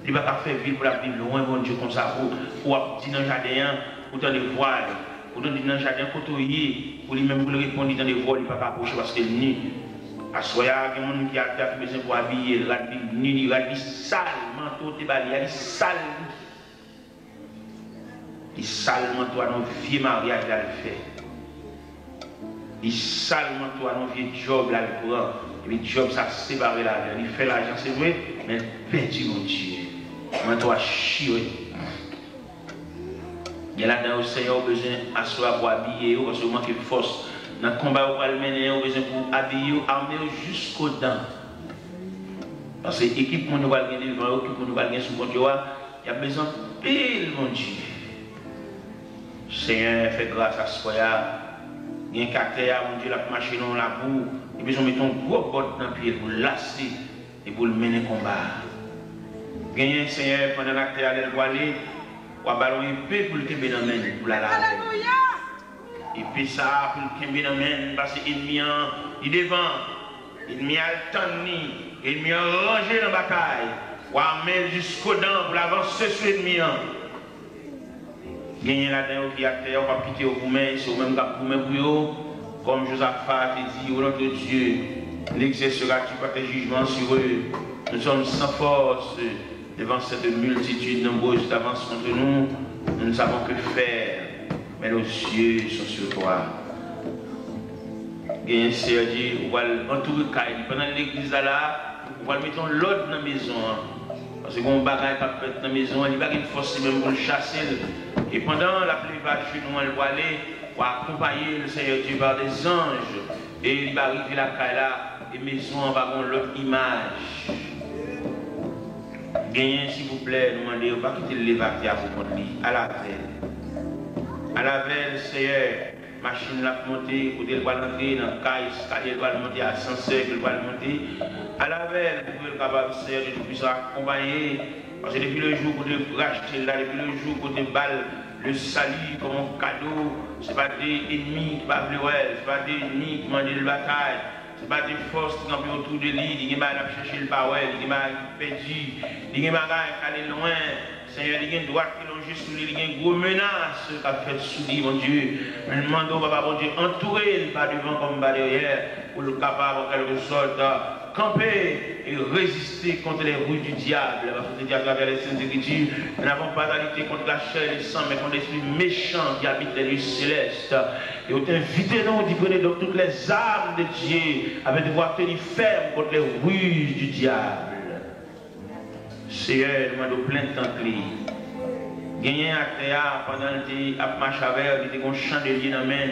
Il va pas faire ville pour la vivre loin, bon Dieu, comme ça, pour dire dans le jardin, pour dans les voiles, pour dire dans le jardin, côtoyer, pour lui-même pour répondre dans les voiles, il ne va pas approcher parce qu'il est nu. À ce moment-là, il y a des gens qui ont besoin pour habiller, il a dit sale, manteau, il a dit sale. Il sale manteau à nos vieux mariages, il a le fait. Il sale manteau à nos vieux jobs, là, il prend. Et puis, job, ça séparé là, il fait l'argent, c'est vrai, mais perdu, mon Dieu. Manteau à chier. Il y a là-dedans, le Seigneur a besoin d'asseoir pour habiller, parce qu'il manque de force. Dans le combat, on va le mener, on a besoin pour habiller, armer jusqu'aux dents. Parce que l'équipe qu'on va gagner devant, l'équipe qu'on va gagner sous le contrôle, il y a besoin de pile, mon Dieu. Seigneur, fait grâce à ce soir. Il y a un caractère, mon Dieu, la machine dans la boue. Et puis, on met un gros botte dans le pied pour lasser et pour le mener combat. Gagner, Seigneur, pendant la terre, elle va aller, on va ballon épée pour le tomber dans la main, pour la laver. Et puis ça, pour le tomber dans la main, parce que l'ennemi est devant, l'ennemi a le temps, l'ennemi a rangé dans la bataille, on va mettre jusqu'aux dents pour avancer sur l'ennemi. Gagner là-dedans, qui a terre, on va quitter vous-même, c'est vous-même qui vous pour vous. Comme Josaphat a dit, au nom de Dieu, n'exercera-tu pas tes jugements sur eux. Nous sommes sans force devant cette multitude nombreuse d'avance contre nous. Nous ne savons que faire, mais nos yeux sont sur toi. Et ainsi, il dit, on va entourer pendant l'église là, on va mettre l'ordre dans la maison. Parce que quand on bagaille pas fait dans la maison, il n'y a pas de force même pour le chasser. Et pendant la plupart du nous, on va aller. Pour accompagner le Seigneur Dieu par des anges. Et il va arriver la caille là, et maison va avoir l'autre image. Gagnez, s'il vous plaît, nous demandez, pas quitter le lévateur pour prendre lui. À la veille. À la veille, Seigneur, machine l'a montée, pour qu'elle va monter dans la caille, elle va monter à 100 cercles, elle va monter. À la veille, vous pouvez être capable, Seigneur, de puisse accompagner. Parce que depuis le jour où vous racheter là, depuis le jour où vous balle, le salut comme un cadeau, ce n'est pas des ennemis qui parlent de ce n'est pas des ennemis qui demandent de bataille, ce n'est pas des forces qui campent autour de lui, il y a des gens qui cherchent le power, il y a des gens qui perdus, il y a des gens qui aller loin, Seigneur, il y a des droits qui l'ont juste sous lui, il y a une grosse menace qui a fait sous lui, mon Dieu. Nous demandons, papa, mon Dieu, entourer pas devant comme pas derrière, pour le capable en quelque sorte camper et résister contre les roues du diable. Parce que dit à travers les Saintes Écritures, nous n'avons pas à lutter contre la chair et le sang, mais contre l'esprit méchant qui habite les lieux célestes. Et on t'invite nous d'y prendre donc toutes les armes de Dieu, avec devoir tenir ferme contre les ruses du diable. Seigneur, nous demandons plein de temps clé. Gagner à terre pendant que tu marches avec, il y a un chandelier dans la main.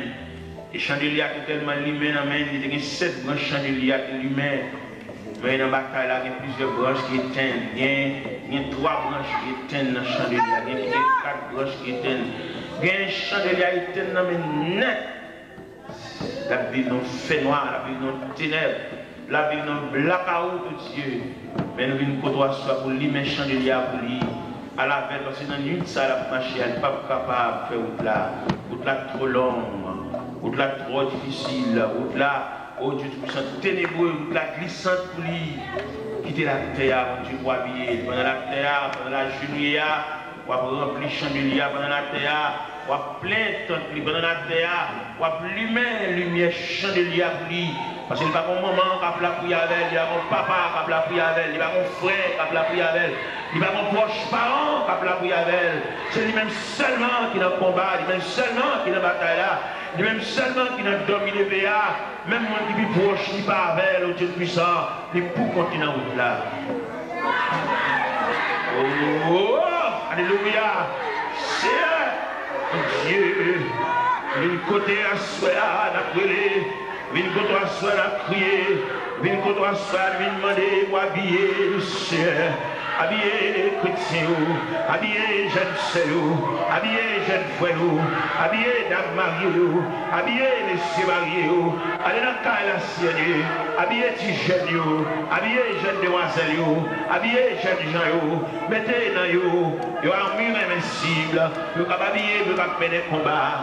Et chandelier qui est tellement lumineux dans la main, il y a 7 branches chandeliers qui sont lumineux. Mais dans la bataille, il y a plusieurs branches qui éteignent. Il y a 3 branches qui éteignent dans le chandelier. Il y a 4 branches qui éteignent. Il y a un chandelier qui éteint dans le net. La vie dans le fait noir, la vie dans le ténèbres, la vie dans le blackout de Dieu. Mais nous venons côtoyer soit pour lui, mais chandelier pour lui. À la veille, parce que dans une salle à marcher, elle n'est pas capable de faire route là. Route là trop longue, route là trop difficile, route là. Oh Dieu, tu sens ténébreux, la glissante pour lui. Quitter la terre, Dieu, pour habiller. Pendant la terre, pendant la journée, pour remplir le chandelier, pendant la terre, pour plein de temps, pendant la terre, pour lumière, lumière, chandelier pour lui. Parce qu'il n'y a pas mon maman qui a la prière avec elle, il n'y a pas mon papa qui a la prière avec elle, il n'y a pas mon frère qui a la prière avec elle, il n'y a pas mon proche parent qui a la prière avec elle. C'est lui-même seulement qui est dans le combat, lui-même seulement qui est dans la bataille là. Lui-même seulement qui n'a dominé le VA, même moi qui est proche, qui pas avec elle, au Dieu puissant, il pour continuer en route là. Oh, alléluia, c'est Dieu, une côté à soi, à prier, une côté à soi, à crier, une côté à soi, à demander pour habiller le Seigneur. Habillez les chrétiens, habillez les jeunes sœurs, habillez les jeunes frères, habillez les dames mariées, habillez les messieurs mariés, allez dans le cas de la sienne, habillez les jeunes, habillez les jeunes demoiselles, habillez les jeunes gens, mettez dans eux, ils ont un mur invincible, ils ont habillé, ils ont mener des combats.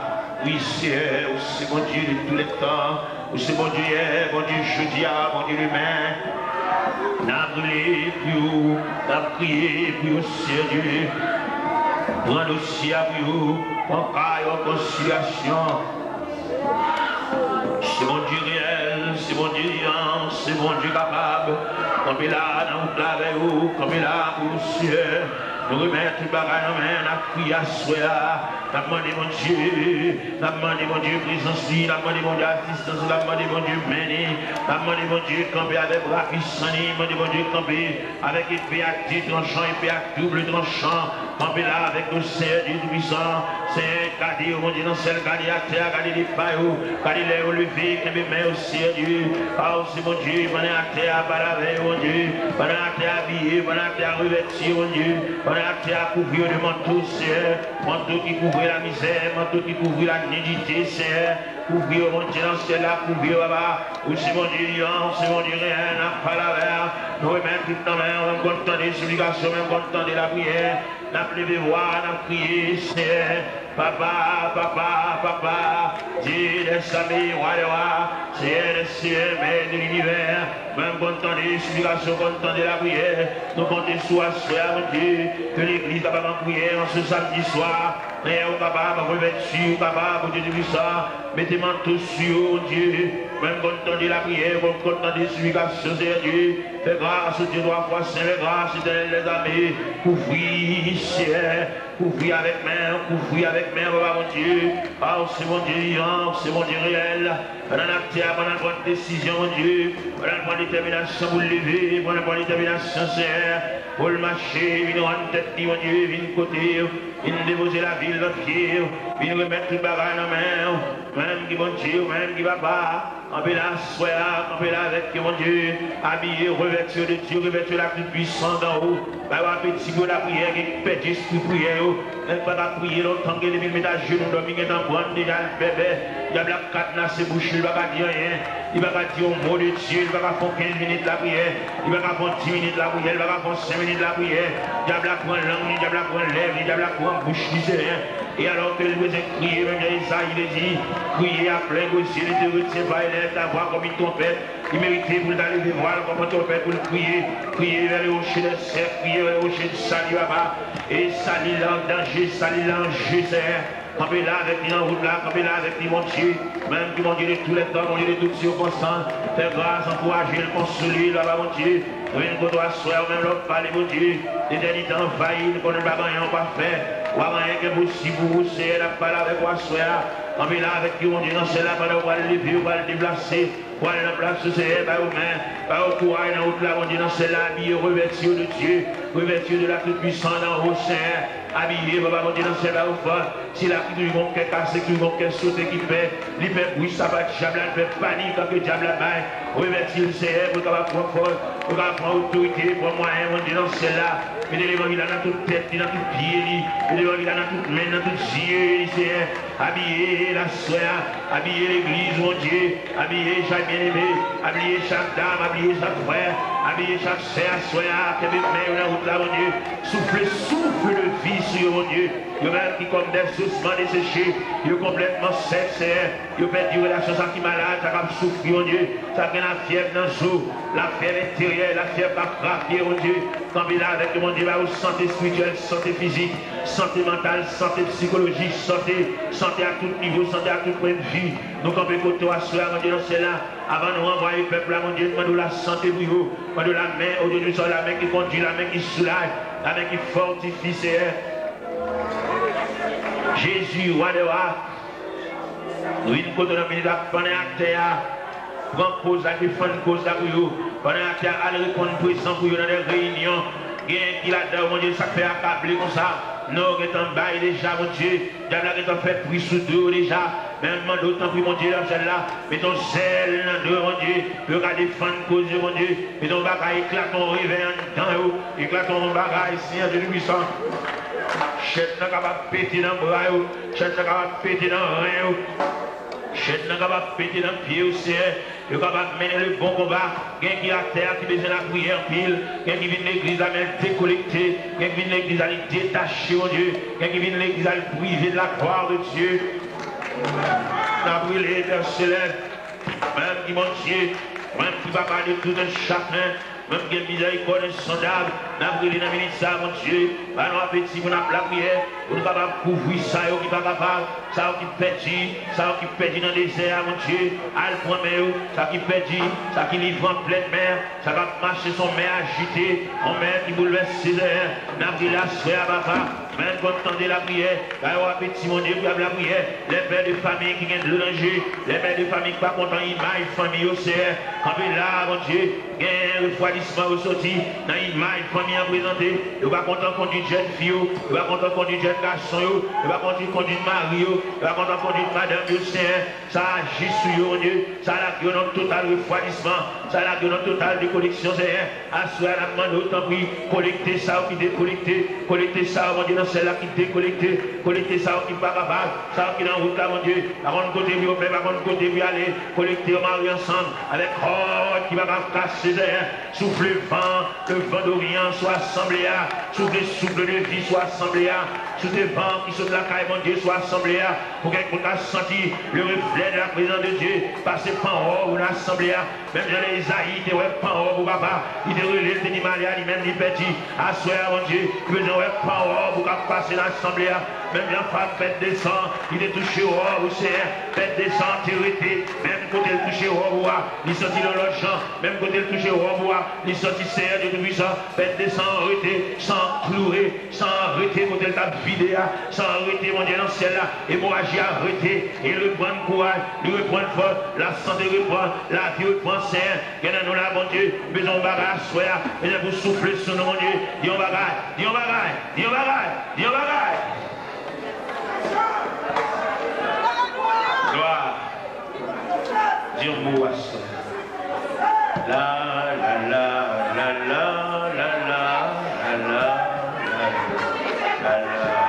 Oui, c'est bon Dieu de tous les temps, c'est bon Dieu hier, bon Dieu jeudi, bon Dieu demain. N'a brûlé pour vous, n'a prié pour vous, Dieu. Prends dossier à vous, en caille, en conciliation. C'est mon Dieu réel, c'est mon Dieu vivant, c'est mon Dieu capable. Comme il a dans le avec vous, comme il a pour vous, cieux. Nous remettons tout bagage en main, n'a prié à soi. N'a demandé mon Dieu, n'a demandé mon Dieu présence, n'a demandé mon Dieu assistance, n'a demandé mon Dieu béni, n'a demandé mon Dieu camper avec bras puissants, n'a demandé mon Dieu camper avec épée à 10 tranchants, épée à double tranchant, camper là avec le Seigneur Dieu puissant, c'est garder mon Dieu dans celle, garder à terre, garder les pailles, garder les relevés, que mes mains au Seigneur, ah c'est mon Dieu, pendant à terre, par la veille, mon Dieu, pendant à terre habillé, pendant à terre revêtu, mon Dieu, pendant à terre couvrir de manteau, Seigneur, manteau qui couvre la misère, manteau qui couvre la nudité, Seigneur, couvrir mon Dieu dans ciel là, couvrir là-bas, où c'est mon Dieu vivant, c'est mon Dieu rien, n'a pas la verre, nous remettons tout dans la main, on va content des supplications, on va content de la prière, n'a levé voir, n'a prié, Seigneur, papa, papa, papa, Dieu des amis, roi des rois, Seigneur des cieux, maître de l'univers, même content des supplications, content de la prière, nous comptons sur la soeur, mon Dieu, que l'église va pas prier en ce samedi soir, mais au capable, revêtu, capable, Dieu de ça, mettez-moi tout sur, mon Dieu, même content de la prière, même content des supplications, Seigneur Dieu, fais grâce, Dieu doit voir, Seigneur, grâce, les amis, couvrir, Seigneur, couvrir avec main, couvrir avec main, mon Dieu, oh, c'est mon Dieu vivant, c'est mon Dieu réel, pendant la terre, pendant la bonne décision, mon Dieu, pendant la bonne détermination pour le lever, pendant la bonne détermination, Seigneur, pour le marcher, venir en tête, mon Dieu, venir côté, venir déposer la ville, notre pied, venir remettre le bagage en main, même qui mon Dieu, même qui va pas, en paix là, soir, en paix là avec mon Dieu, habillé, revêtu de Dieu, revêtu la plus puissante d'en haut, par un petit peu la prière, qui pète l'esprit prière, même pas la prière, longtemps que les mettre à genoux, dormir dans le prendre déjà le bébé, il y a la cadenas, c'est bouché, il va pas dire rien, il va pas dire un mot de Dieu, il va pas faire 15 minutes la prière, il va pas faire 10 minutes la prière, il va pas faire 5 minutes la prière, il va pas prendre langue, il va pas prendre lèvres, il va pas prendre bouche, il sait rien. Et alors que le besoin de crier, même Isaïe, il dit, crier à plein gauche, il te retient pas, il est à voir comme une trompette, il méritait pour d'aller voir comme une trompette, pour le crier, crier vers le rocher de cerf, crier vers le rocher de salut là-bas, et salut là en danger, salut là en jeu, campez là avec lui en route là, campez là avec lui mon Dieu, même qui mon Dieu de tous les temps, mon Dieu de toutes circonstances, fais grâce, encourager, le consoler là-bas mon Dieu, une côte à soir, même l'autre parler mon Dieu, l'éternité envahie, nous connaissons pas rien, pas fait. Ou rien que possible pour vous, c'est la parole avec moi, soir. On est là avec vous, on dit non, c'est là, on va le lever, on va le déplacer, on va le placer, c'est par aux mains, par au courage, dans l'autre là, on dit non, c'est là, habillé, revêtu de Dieu, revêtu de la toute puissance dans le Seigneur, habillé, on dit non, c'est là, au fond, si la qui nous vont casser, qui nous vont sauter, qui fait, il fait bruit, ça va, diable, il fait panique, quand le diable a main, revêtu le Seigneur, pour qu'on va prendre force, pour qu'on va prendre autorité, pour moi, on dit non, c'est là, mais l'évangile dans toute tête, dans tout pied, l'évangile dans toute main, dans tout yeux, Seigneur, habillé la soeur, habillé l'église, mon Dieu, habillé chaque bien-aimé, habillé chaque dame, habillé chaque frère, habillé chaque sœur, soeur, que mes mains dans la route là, mon Dieu, souffle de vie sur mon Dieu, il même qui comme des ossements desséchés, il est complètement sec, Seigneur, il fait du relation, ça qui malade, ça qui souffre, mon Dieu, ça qui a la fièvre dans le jour, la fièvre intérieure, la fièvre qui a frappé, mon Dieu, quand il est avec mon Dieu, va aux santé spirituelle, santé physique, santé mentale, santé psychologique, santé à tout niveau, santé à tout point de vue. Nous, comme écoutons toi, soir, mon Dieu, dans cela, avant de nous envoyer le peuple, là, mon Dieu, demande la santé pour vous, demande la main, au Dieu du sol, la main qui conduit, la main qui soulage, la main qui fortifie, Seigneur. Jésus, roi de roi, nous, une côté de la minute, pendant la terre, prendre cause à défendre cause à vous, pendant la terre, aller répondre présent pour vous dans les réunions, qui là-dedans, mon Dieu, ça fait accabler comme ça. Nous, en bail déjà, mon Dieu, diable est en fait pris sous deux déjà. Même d'autant plus, mon Dieu, dans celle-là, mais ton zèle dans deux, mon Dieu, pour défendre cause, mon Dieu, mais ton bagaille éclate ton réveil en temps, éclate ton bagaille, Seigneur Dieu puissant. Chèque n'a capable de péter dans le bras, chèque n'a capable de péter dans le rein. Chèque n'a capable de péter dans le pied aussi, il est capable de mener le bon combat. Quelqu'un qui est à terre, qui besoin de la prière pile, quelqu'un qui vient de l'église à même décollecté, quelqu'un qui vient de l'église à aller détacher, mon Dieu, quelqu'un qui vient de l'église à le priver de la gloire de Dieu. N'a brûlé, Père Céleste, même qui mon Dieu, même qui va parler tout un chacun, même que miséricorde insondable, n'a brûlé dans le ministère, mon Dieu, par nos appétits, pour la prière, pour nous capables de couvrir ça, qui n'est pas capable, ça qui perdit dans le désert, mon Dieu, à le point, ça qui perdit, ça qui livre en pleine mer, ça va marcher son mer agité, en mer qui bouleverse ses airs, n'a brûlé la soeur, papa. Même quand on entendait la prière, quand on a petit mon Dieu, la prière, les pères de famille qui viennent de danger, les pères de famille qui ne sont pas contents, image, famille au CR, quand on est là, mon Dieu, il y a un refroidissement ressorti, dans l'image, famille à présenter, il va content conduire jeune fille, il va content conduire jeune garçon, il va content conduire mari, il va content conduire madame au CR, ça agit sur mon Dieu, ça a la notre total refroidissement, ça a la notre total déconnexion, c'est à soi, la demande autant pris, collecter ça ou qui décollecter, collecter ça, mon Dieu, celle-là qui décollecté, collecter ça qui n'est pas capable, ça qui est en route là, mon Dieu, avant de côté, au peuple, avant de côté, aller, collecter au mari ensemble, avec qui va casser ses airs, souffle le vent d'Orient soit assemblé à, souffle de vie soit assemblé à, sous les vents qui sont de la caille, mon Dieu, soit assemblé à, pour quelqu'un a senti le reflet de la présence de Dieu, passer par en haut, ou l'assemblée à, même dans les Isaïe, il était par en haut, pour papa, il était relève de l'Himalaya, lui-même, il petit, à soi, mon Dieu, il faisait par en haut, pour passer l'assemblée à, même la femme pète des sangs, il est touché au haut, ou c'est, pète des sangs, t'irrité, même côté le touché au haut, il sortit dans l'autre champ, même côté le touché au haut, il sortit serre de tout puissant, pète des sangs, arrêté, sans clouer, sans arrêter, côté le table vidé, sans arrêter, mon Dieu, dans le ciel là, hémorragie arrêté, il reprend le courage, il reprend le fort, la santé reprend, la vie reprend serre, il y en a nous là, mon Dieu, besoin de bagage, soya, et vous souffler sur nous, mon Dieu, dis on bagage, dis on bagage, dis on bagage, dis on bagage. Gloire. Dis un mot à ça. La la la la la la la la la la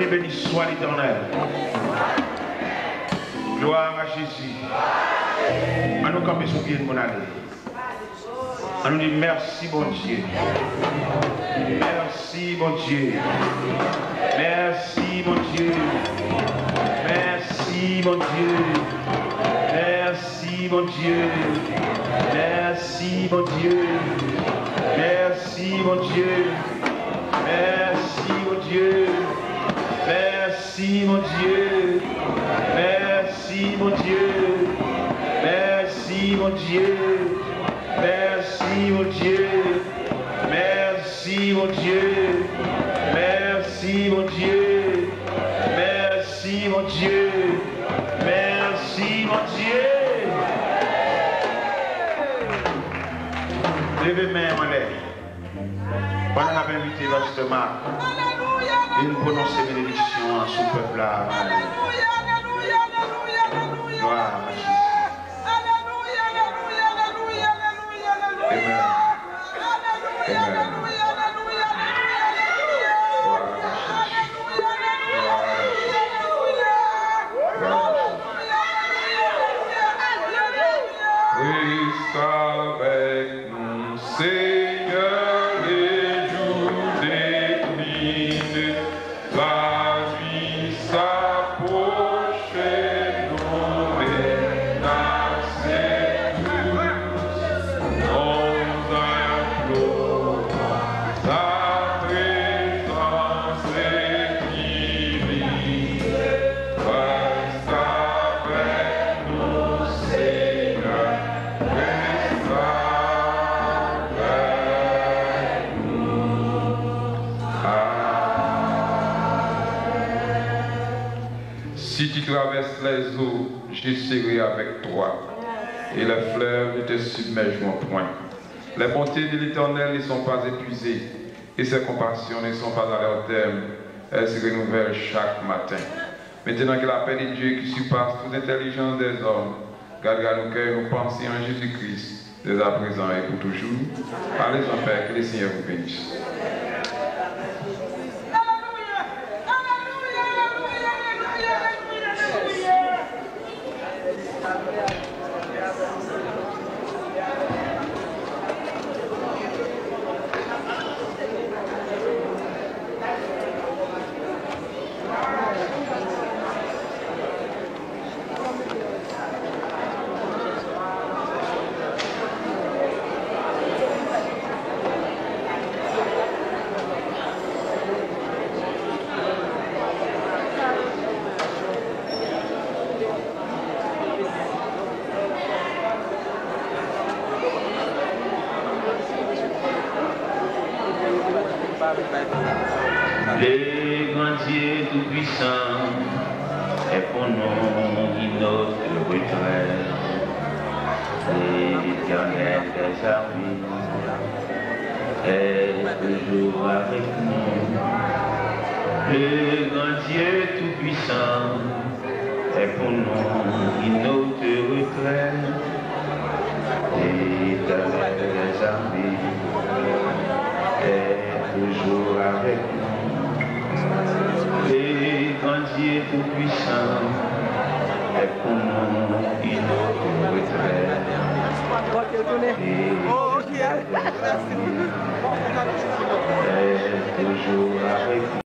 béni soit l'Éternel. Gloire à Jésus. À nous camper sur pied de mon aller. À nous dire merci, bon Dieu. Merci, bon Dieu. Merci, bon Dieu. Merci, bon Dieu. Merci, bon Dieu. Merci, bon Dieu. Merci, mon Dieu. Merci, mon Dieu. Merci, mon Dieu. Merci, mon Dieu. Merci, mon Dieu. Merci, mon Dieu. Merci, mon Dieu. Merci, mon Dieu. Merci, mon Dieu. Merci, mon Dieu. Levez main en l'air. Pendant qu'on a invité Pasteur Marc, il nous prononce bénédiction sur le peuple là. Gloire à Jésus. Amen. Amen. Christ avec nous, Seigneur, les jours déclinent, la vie s'approche et nous menacés tous, nous implorons ta présence équilibrée. Christ avec nous, Seigneur, reste avec nous. Si tu traverses les eaux, je serai avec toi, et les fleuves ne te submergeront point. Les bontés de l'Éternel ne sont pas épuisées, et ses compassions ne sont pas à leur terme. Elles se renouvellent chaque matin. Maintenant que la paix de Dieu qui surpasse toute intelligence des hommes, gardera nos cœurs et nos pensées en Jésus-Christ, dès à présent et pour toujours. Allez en Père, que le Seigneur vous bénisse. Le grand Dieu tout-puissant est pour nous notre retraite. L'Éternel des armées est toujours avec nous. Le grand Dieu tout-puissant est pour nous notre retraite. L'Éternel des armées est toujours avec nous. Le grand Dieu tout-puissant est pour nous notre retraite. Et est toujours avec nous.